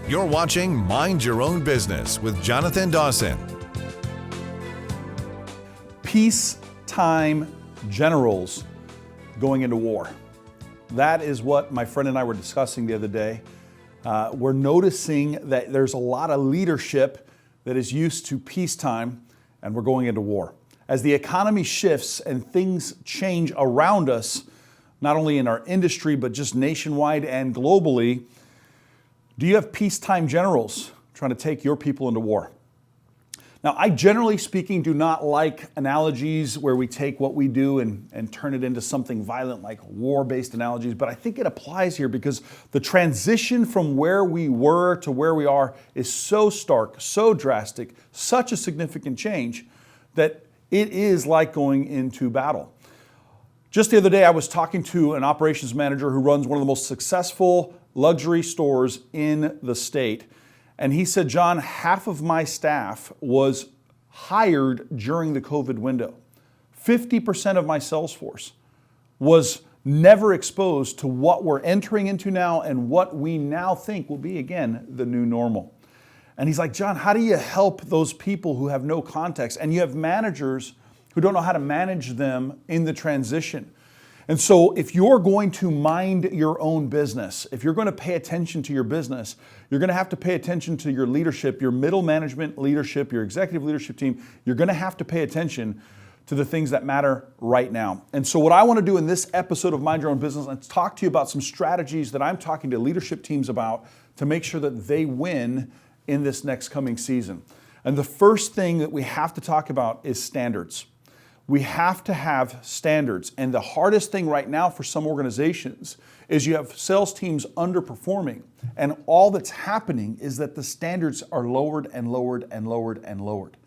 You're watching Mind Your Own Business with Jonathan Dawson. Peacetime generals going into war. That is what my friend and I were discussing the other day. We're noticing that there's a lot of leadership that is used to peacetime, and we're going into war. As the economy shifts and things change around us, not only in our industry, but just nationwide and globally, do you have peacetime generals trying to take your people into war? Now, I generally speaking do not like analogies where we take what we do and turn it into something violent like war-based analogies, but I think it applies here because the transition from where we were to where we are is so stark, so drastic, such a significant change that it is like going into battle. Just the other day, I was talking to an operations manager who runs one of the most successful luxury stores in the state. And he said, John, half of my staff was hired during the COVID window. 50% of my sales force was never exposed to what we're entering into now and what we now think will be, again, the new normal. And he's like, John, how do you help those people who have no context? And you have managers who don't know how to manage them in the transition. And so if you're going to mind your own business, if you're going to pay attention to your business, you're going to have to pay attention to your leadership, your middle management leadership, your executive leadership team. You're going to have to pay attention to the things that matter right now. And so what I want to do in this episode of Mind Your Own Business is talk to you about some strategies that I'm talking to leadership teams about to make sure that they win in this next coming season. And the first thing that we have to talk about is standards. We have to have standards. And the hardest thing right now for some organizations is you have sales teams underperforming. And all that's happening is that the standards are lowered and lowered and lowered and lowered.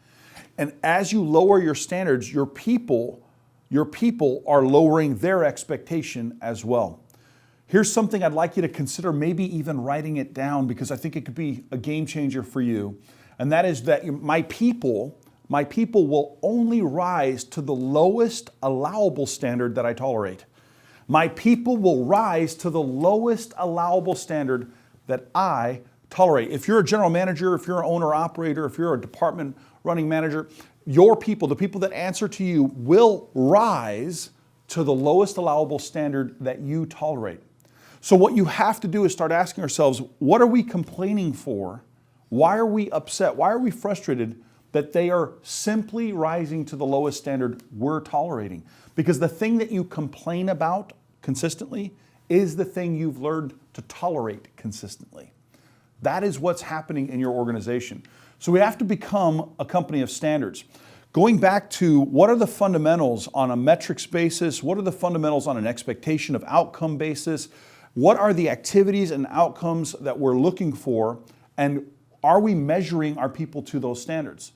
And as you lower your standards, your people are lowering their expectation as well. Here's something I'd like you to consider, maybe even writing it down, because I think it could be a game changer for you. And that is that my people will only rise to the lowest allowable standard that I tolerate. My people will rise to the lowest allowable standard that I tolerate. If you're a general manager, if you're an owner operator, if you're a department running manager, your people, the people that answer to you, will rise to the lowest allowable standard that you tolerate. So what you have to do is start asking ourselves, what are we complaining for? Why are we upset? Why are we frustrated that they are simply rising to the lowest standard we're tolerating? Because the thing that you complain about consistently is the thing you've learned to tolerate consistently. That is what's happening in your organization. So we have to become a company of standards. Going back to what are the fundamentals on a metrics basis? What are the fundamentals on an expectation of outcome basis? What are the activities and outcomes that we're looking for? And are we measuring our people to those standards?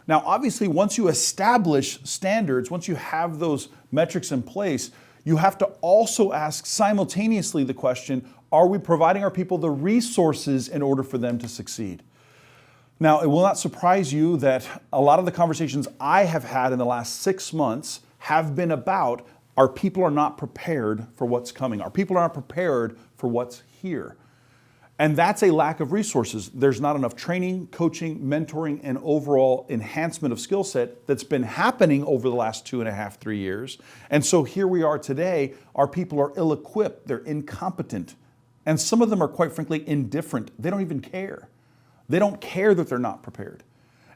Now, obviously, once you establish standards, once you have those metrics in place, you have to also ask simultaneously the question, are we providing our people the resources in order for them to succeed? Now, it will not surprise you that a lot of the conversations I have had in the last 6 months have been about our people are not prepared for what's coming. Our people are not prepared for what's here. And that's a lack of resources. There's not enough training, coaching, mentoring, and overall enhancement of skill set that's been happening over the last 2.5, 3 years. And so here we are today. Our people are ill-equipped. They're incompetent. And some of them are, quite frankly, indifferent. They don't even care. They don't care that they're not prepared.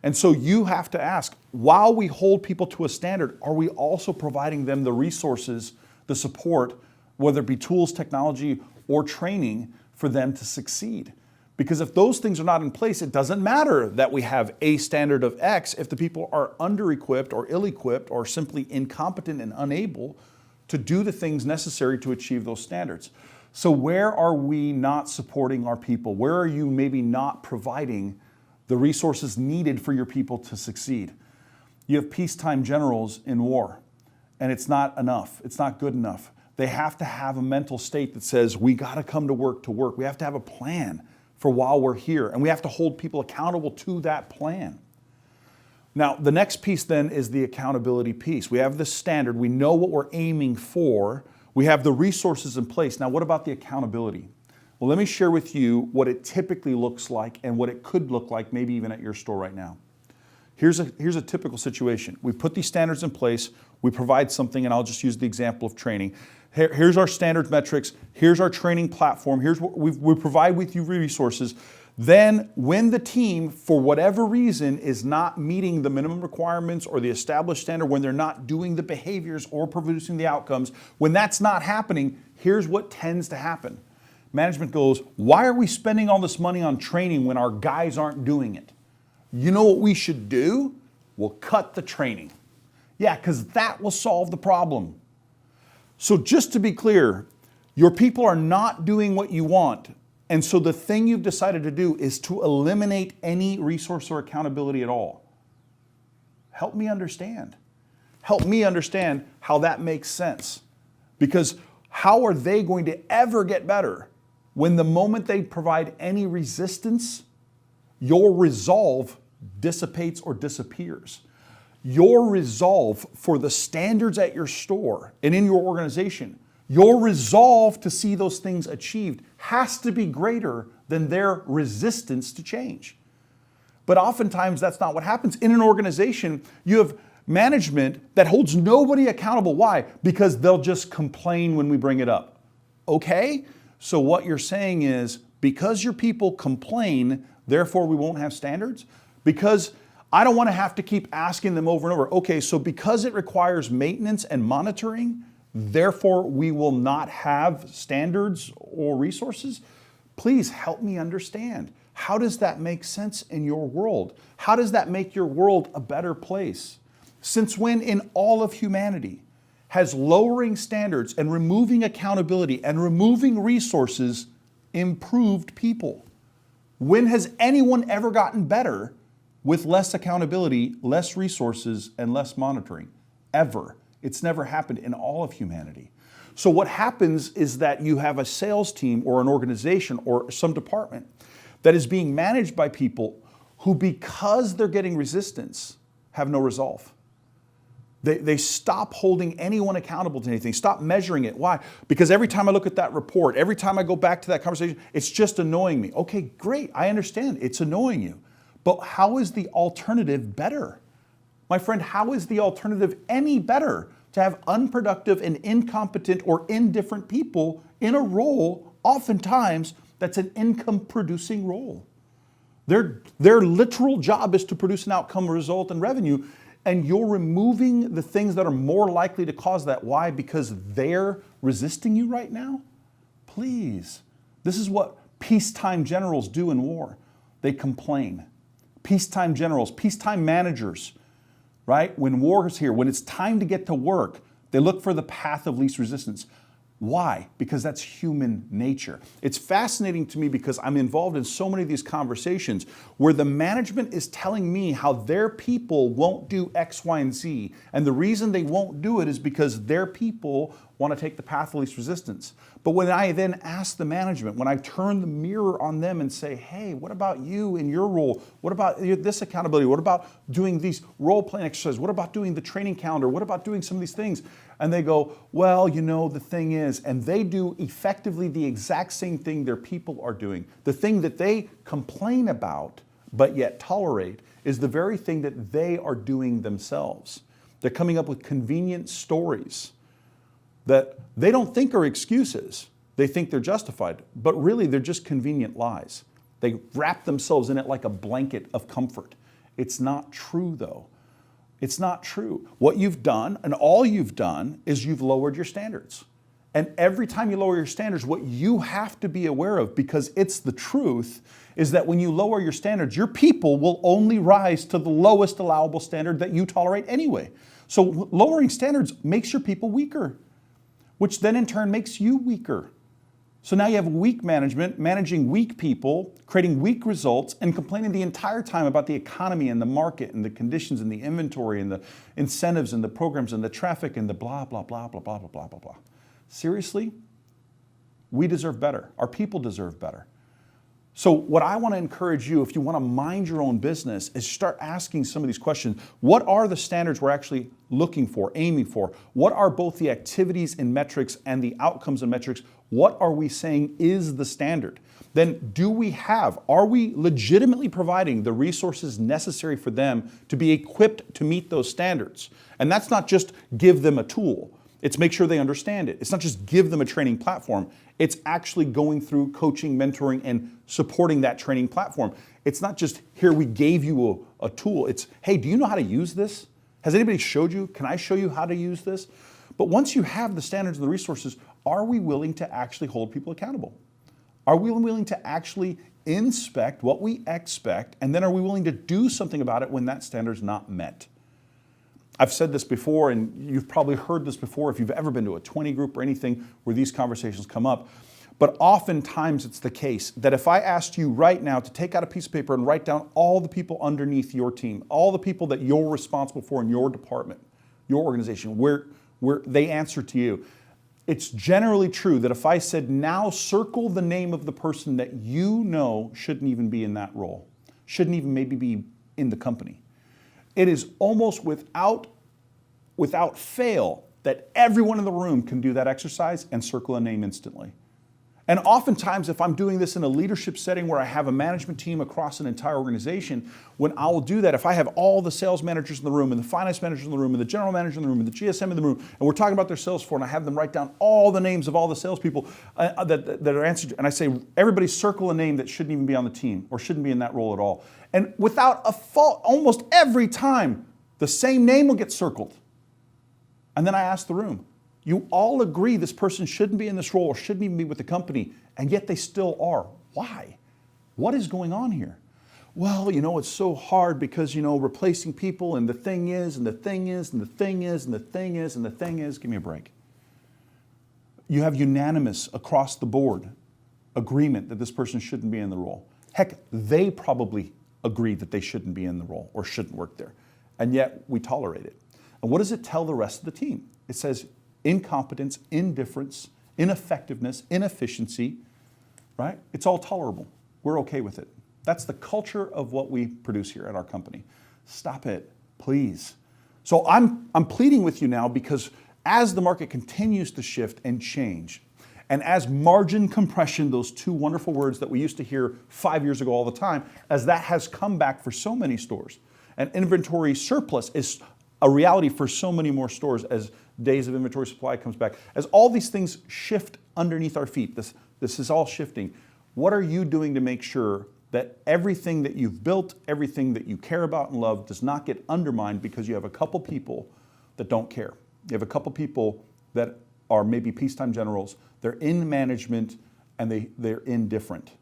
And so you have to ask, while we hold people to a standard, are we also providing them the resources, the support, whether it be tools, technology, or training, for them to succeed? Because if those things are not in place, it doesn't matter that we have a standard of X if the people are under-equipped or ill-equipped or simply incompetent and unable to do the things necessary to achieve those standards. So where are we not supporting our people? Where are you maybe not providing the resources needed for your people to succeed? You have peacetime generals in war, and it's not enough. It's not good enough. They have to have a mental state that says, we got to come to work. We have to have a plan for while we're here, and we have to hold people accountable to that plan. Now, the next piece then is the accountability piece. We have the standard. We know what we're aiming for. We have the resources in place. Now, what about the accountability? Well, let me share with you what it typically looks like and what it could look like maybe even at your store right now. Here's a typical situation. We put these standards in place, we provide something, and I'll just use the example of training. Here's our standard metrics, here's our training platform, here's what we provide with you resources. Then when the team, for whatever reason, is not meeting the minimum requirements or the established standard, when they're not doing the behaviors or producing the outcomes, when that's not happening, here's what tends to happen. Management goes, why are we spending all this money on training when our guys aren't doing it? You know what we should do? We'll cut the training. Yeah, because that will solve the problem. So just to be clear, your people are not doing what you want. And so the thing you've decided to do is to eliminate any resource or accountability at all. Help me understand. Help me understand how that makes sense. Because how are they going to ever get better when the moment they provide any resistance, your resolve dissipates or disappears? Your resolve for the standards at your store and in your organization, your resolve to see those things achieved has to be greater than their resistance to change. But oftentimes that's not what happens. In an organization, you have management that holds nobody accountable. Why? Because they'll just complain when we bring it up. Okay? So what you're saying is, because your people complain, therefore we won't have standards? Because I don't want to have to keep asking them over and over. Okay, so because it requires maintenance and monitoring, therefore we will not have standards or resources? Please help me understand. How does that make sense in your world? How does that make your world a better place? Since when in all of humanity has lowering standards and removing accountability and removing resources improved people? When has anyone ever gotten better with less accountability, less resources, and less monitoring? Ever. It's never happened in all of humanity. So what happens is that you have a sales team or an organization or some department that is being managed by people who, because they're getting resistance, have no resolve. They stop holding anyone accountable to anything, stop measuring it. Why? Because every time I look at that report, every time I go back to that conversation, it's just annoying me. Okay, great, I understand, it's annoying you. But how is the alternative better? My friend, how is the alternative any better to have unproductive and incompetent or indifferent people in a role, oftentimes, that's an income-producing role? Their literal job is to produce an outcome, result, and revenue, and you're removing the things that are more likely to cause that. Why? Because they're resisting you right now? Please. This is what peacetime generals do in war. They complain. Peacetime generals, peacetime managers, right? When war is here, when it's time to get to work, they look for the path of least resistance. Why? Because that's human nature. It's fascinating to me because I'm involved in so many of these conversations where the management is telling me how their people won't do X, Y, and Z. And the reason they won't do it is because their people want to take the path of least resistance. But when I then ask the management, when I turn the mirror on them and say, hey, what about you in your role? What about this accountability? What about doing these role-playing exercises? What about doing the training calendar? What about doing some of these things? And they go, well, you know, the thing is, and they do effectively the exact same thing their people are doing. The thing that they complain about, but yet tolerate, is the very thing that they are doing themselves. They're coming up with convenient stories that they don't think are excuses. They think they're justified, but really they're just convenient lies. They wrap themselves in it like a blanket of comfort. It's not true though. It's not true. What you've done, and all you've done, is you've lowered your standards. And every time you lower your standards, what you have to be aware of, because it's the truth, is that when you lower your standards, your people will only rise to the lowest allowable standard that you tolerate anyway. So lowering standards makes your people weaker, which then in turn makes you weaker. So now you have weak management, managing weak people, creating weak results, and complaining the entire time about the economy and the market and the conditions and the inventory and the incentives and the programs and the traffic and the blah, blah, blah, blah, blah, blah, blah, blah, blah. Seriously? We deserve better. Our people deserve better. So what I want to encourage you, if you want to mind your own business, is start asking some of these questions. What are the standards we're actually looking for, aiming for? What are both the activities and metrics and the outcomes and metrics What are we saying is the standard? Then are we legitimately providing the resources necessary for them to be equipped to meet those standards? And that's not just give them a tool. It's make sure they understand it. It's not just give them a training platform. It's actually going through coaching, mentoring, and supporting that training platform. It's not just, here, we gave you a tool. It's, hey, do you know how to use this? Has anybody showed you? Can I show you how to use this? But once you have the standards and the resources, are we willing to actually hold people accountable? Are we willing to actually inspect what we expect, and then are we willing to do something about it when that standard is not met? I've said this before, and you've probably heard this before if you've ever been to a 20 group or anything where these conversations come up. But oftentimes it's the case that if I asked you right now to take out a piece of paper and write down all the people underneath your team, all the people that you're responsible for in your department, your organization, where they answer to you, it's generally true that if I said, now circle the name of the person that you know shouldn't even be in that role, shouldn't even maybe be in the company, it is almost without fail that everyone in the room can do that exercise and circle a name instantly. And oftentimes, if I'm doing this in a leadership setting where I have a management team across an entire organization, when I will do that, if I have all the sales managers in the room and the finance managers in the room and the general manager in the room and the GSM in the room, and we're talking about their sales floor, and I have them write down all the names of all the salespeople that are answered to, and I say, everybody circle a name that shouldn't even be on the team or shouldn't be in that role at all. And without a fault, almost every time, the same name will get circled. And then I ask the room, you all agree this person shouldn't be in this role or shouldn't even be with the company, and yet they still are. Why? What is going on here? Well, it's so hard because, replacing people, and the thing is, and the thing is, and the thing is, and the thing is, and the thing is, give me a break. You have unanimous across the board agreement that this person shouldn't be in the role. Heck, they probably agree that they shouldn't be in the role or shouldn't work there, and yet we tolerate it. And what does it tell the rest of the team? It says, incompetence, indifference, ineffectiveness, inefficiency, right? It's all tolerable. We're okay with it. That's the culture of what we produce here at our company. Stop it, please. So I'm pleading with you now because as the market continues to shift and change, and as margin compression, those two wonderful words that we used to hear 5 years ago all the time, as that has come back for so many stores, and inventory surplus is a reality for so many more stores as days of inventory supply comes back. As all these things shift underneath our feet, this is all shifting. What are you doing to make sure that everything that you've built, everything that you care about and love does not get undermined because you have a couple people that don't care? You have a couple people that are maybe peacetime generals. They're in management and they're indifferent.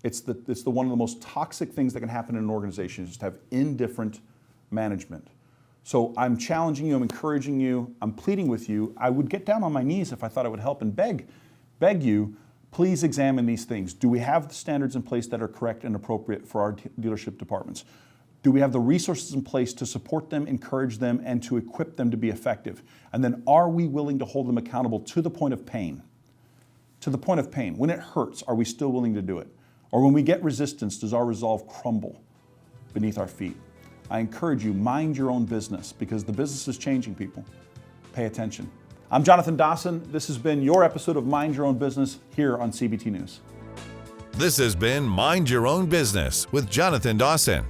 It's the one of the most toxic things that can happen in an organization, is just to have indifferent management. So I'm challenging you, I'm encouraging you, I'm pleading with you. I would get down on my knees if I thought it would help and beg you, please examine these things. Do we have the standards in place that are correct and appropriate for our dealership departments? Do we have the resources in place to support them, encourage them, and to equip them to be effective? And then are we willing to hold them accountable to the point of pain? To the point of pain. When it hurts, are we still willing to do it? Or when we get resistance, does our resolve crumble beneath our feet? I encourage you, mind your own business, because the business is changing, people. Pay attention. I'm Jonathan Dawson. This has been your episode of Mind Your Own Business here on CBT News. This has been Mind Your Own Business with Jonathan Dawson.